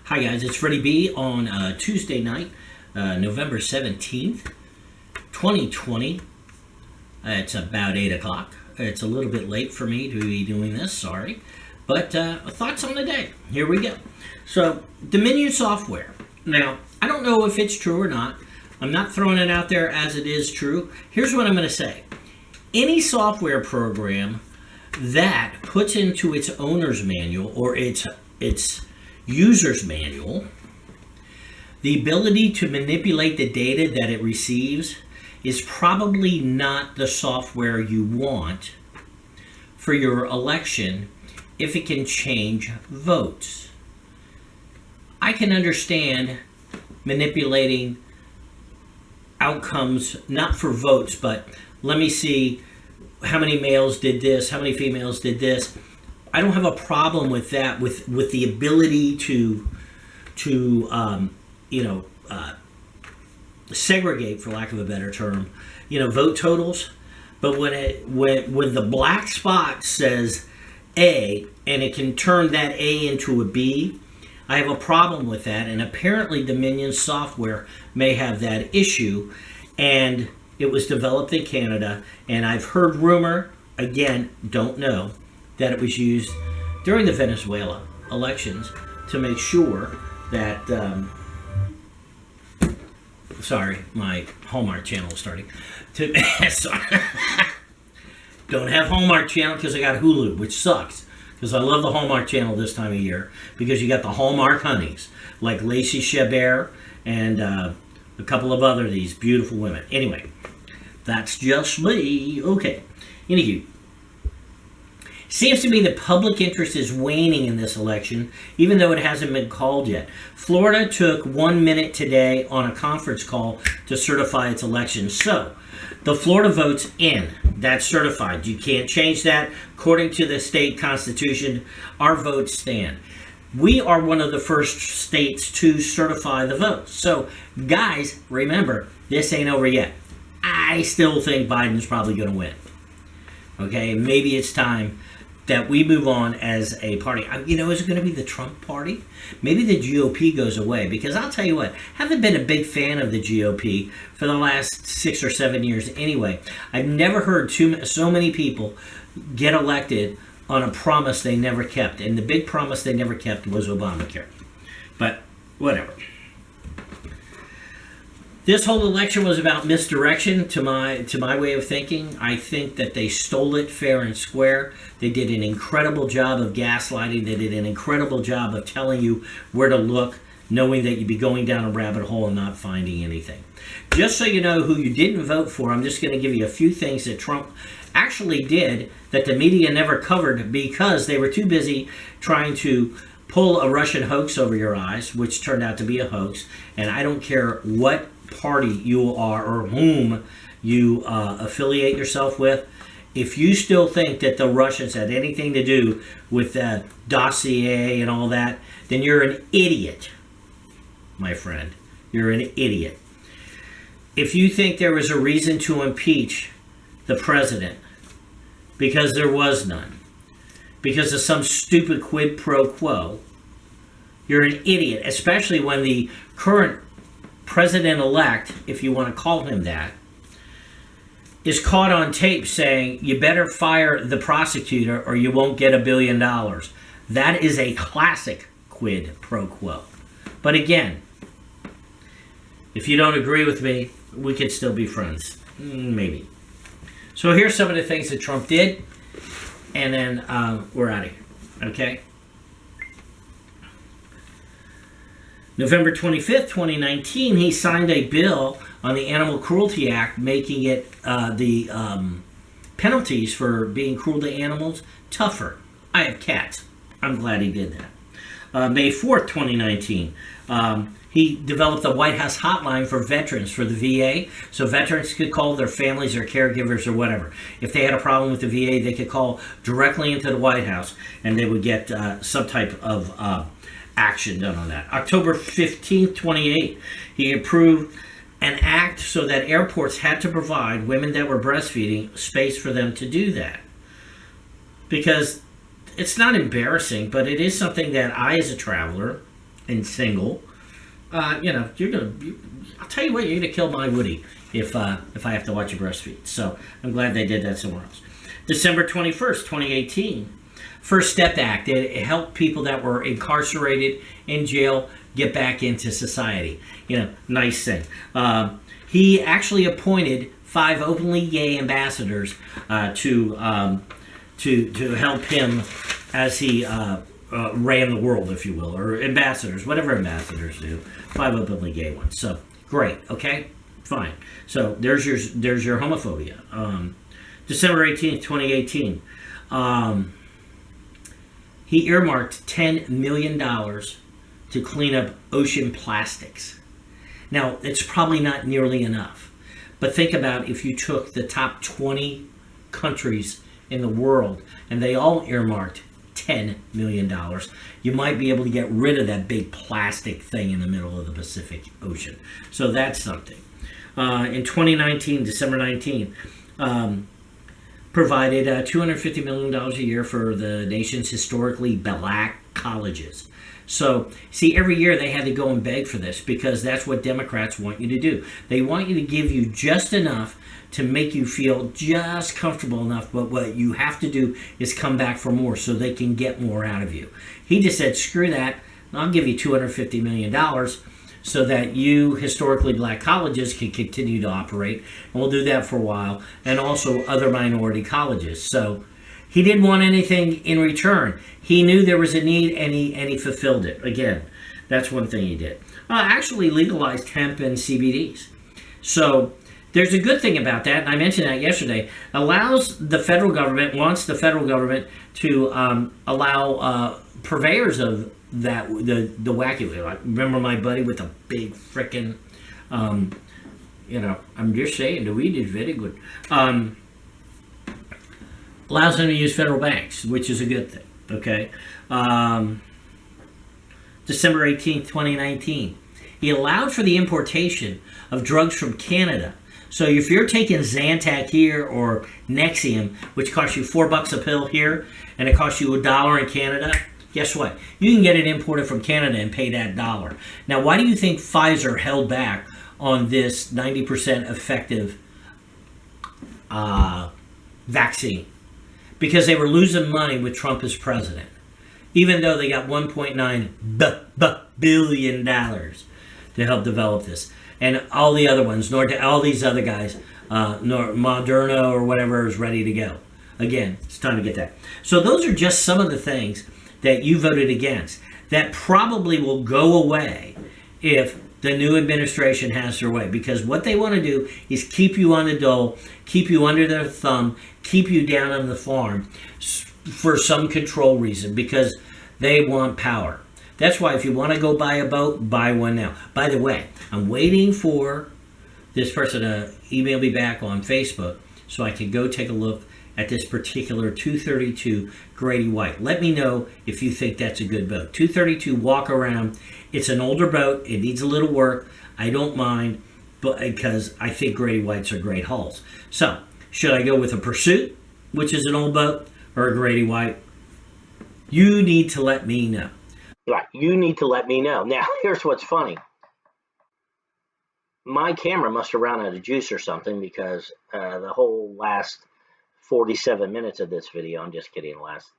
Hi guys, it's Freddie B on Tuesday night, November 17th, 2020. It's about 8 o'clock. It's a little bit late for me to be doing this, sorry. But thoughts on the day. Here we go. So, Dominion Software. Now, I don't know if it's true or not. I'm not throwing it out there as it is true. Here's what I'm going to say. Any software program that puts into its owner's manual or its user's manual the ability to manipulate the data that it receives is probably not the software you want for your election if it can change votes. I can understand manipulating outcomes, not for votes, but let me see how many males did this, how many females did this. I don't have a problem with that, with the ability to segregate, for lack of a better term, vote totals. But when the black spot says A and it can turn that A into a B, I have a problem with that. And apparently Dominion Software may have that issue, and it was developed in Canada. And I've heard rumor, again, don't know, that it was used during the Venezuela elections to make sure that, sorry, my Hallmark channel is starting. Sorry. Don't have Hallmark channel because I got Hulu, which sucks, because I love the Hallmark channel this time of year, because you got the Hallmark honeys, like Lacey Chabert and a couple of other these beautiful women. Anyway, that's just me. Okay. Anywho, seems to me the public interest is waning in this election, even though it hasn't been called yet. Florida took 1 minute today on a conference call to certify its election. So, the Florida vote's in. That's certified. You can't change that. According to the state constitution, our votes stand. We are one of the first states to certify the vote. So, guys, remember, this ain't over yet. I still think Biden's probably going to win. Okay, maybe it's time that we move on as a party. Is it going to be the Trump party? Maybe the GOP goes away, because I'll tell you what, haven't been a big fan of the GOP for the last 6 or 7 years anyway. I've never heard so many people get elected on a promise they never kept, and the big promise they never kept was Obamacare. But whatever. This whole election was about misdirection to my way of thinking. I think that they stole it fair and square. They did an incredible job of gaslighting. They did an incredible job of telling you where to look, knowing that you'd be going down a rabbit hole and not finding anything. Just so you know who you didn't vote for, I'm just going to give you a few things that Trump actually did that the media never covered because they were too busy trying to pull a Russian hoax over your eyes, which turned out to be a hoax. And I don't care what party you are or whom you affiliate yourself with. If you still think that the Russians had anything to do with the dossier and all that, then you're an idiot, my friend. You're an idiot. If you think there was a reason to impeach the president, because there was none, because of some stupid quid pro quo, you're an idiot, especially when the current president-elect, if you want to call him that, is caught on tape saying, you better fire the prosecutor or you won't get $1 billion. That is a classic quid pro quo. But again, if you don't agree with me, we could still be friends. Maybe. So here's some of the things that Trump did, and then we're out of here. Okay? November 25th, 2019, he signed a bill on the Animal Cruelty Act, making it the penalties for being cruel to animals tougher. I have cats. I'm glad he did that. May 4th, 2019, he developed a White House hotline for veterans for the VA, so veterans could call their families or caregivers or whatever. If they had a problem with the VA, they could call directly into the White House, and they would get some type of action done on that. October 15th, 28, he approved an act so that airports had to provide women that were breastfeeding space for them to do that. Because it's not embarrassing, but it is something that I, as a traveler, and single, you're gonna. I'll tell you what, you're gonna kill my Woody if I have to watch you breastfeed. So I'm glad they did that somewhere else. December 21st, 2018. First Step Act. It helped people that were incarcerated in jail get back into society. Nice thing. He actually appointed 5 openly gay ambassadors to help him as he ran the world, if you will, or ambassadors, whatever ambassadors do. 5 openly gay ones. So great. Okay, fine. So there's your homophobia. December 18th, 2018. He earmarked $10 million to clean up ocean plastics. Now, it's probably not nearly enough. But think about if you took the top 20 countries in the world and they all earmarked $10 million, you might be able to get rid of that big plastic thing in the middle of the Pacific Ocean. So that's something. In 2019, December 19th, provided $250 million a year for the nation's historically black colleges. So, see, every year they had to go and beg for this because that's what Democrats want you to do. They want you to give you just enough to make you feel just comfortable enough, but what you have to do is come back for more so they can get more out of you. He just said, screw that, I'll give you $250 million so that you historically black colleges can continue to operate, and we'll do that for a while, and also other minority colleges. So he didn't want anything in return. He knew there was a need, and he fulfilled it. Again, that's one thing he did. Actually legalized hemp and CBDs. So there's a good thing about that, and I mentioned that yesterday. Wants the federal government to allow purveyors of that the wacky. I remember my buddy with a big frickin', I'm just saying the weed is very good. Allows them to use federal banks, which is a good thing. Okay. December 18th, 2019. He allowed for the importation of drugs from Canada. So if you're taking Zantac here or Nexium, which costs you $4 a pill here, and it costs you $1 in Canada, guess what? You can get it imported from Canada and pay that $1. Now, why do you think Pfizer held back on this 90% effective vaccine? Because they were losing money with Trump as president, even though they got $1.9 billion to help develop this. And all the other ones, all these other guys, Moderna or whatever is ready to go. Again, it's time to get that. So those are just some of the things that you voted against that probably will go away if the new administration has their way. Because what they want to do is keep you on the dole, keep you under their thumb, keep you down on the farm for some control reason, because they want power. That's why if you want to go buy a boat, buy one now. By the way, I'm waiting for this person to email me back on Facebook so I can go take a look at this particular 232 Grady White. Let me know if you think that's a good boat. 232 walk around. It's an older boat. It needs a little work. I don't mind, but because I think Grady Whites are great hulls. So, should I go with a Pursuit, which is an old boat, or a Grady White? You need to let me know. Right, you need to let me know. Now, here's what's funny. My camera must have run out of juice or something, because the whole last 47 minutes of this video, I'm just kidding, the last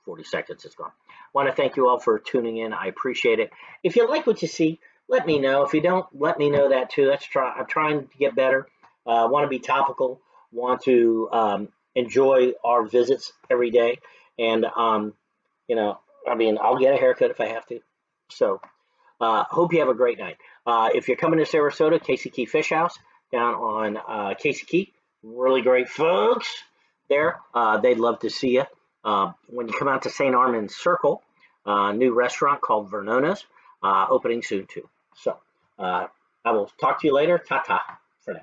40 seconds is gone. I want to thank you all for tuning in. I appreciate it. If you like what you see, let me know. If you don't, let me know that too. I'm trying to get better. Want to be topical. Want to enjoy our visits every day. And, I'll get a haircut if I have to. So, hope you have a great night. If you're coming to Sarasota, Casey Key Fish House down on Casey Key, really great folks there. They'd love to see you. When you come out to St. Armand's Circle, new restaurant called Vernona's, opening soon too. So I will talk to you later. Ta-ta for now.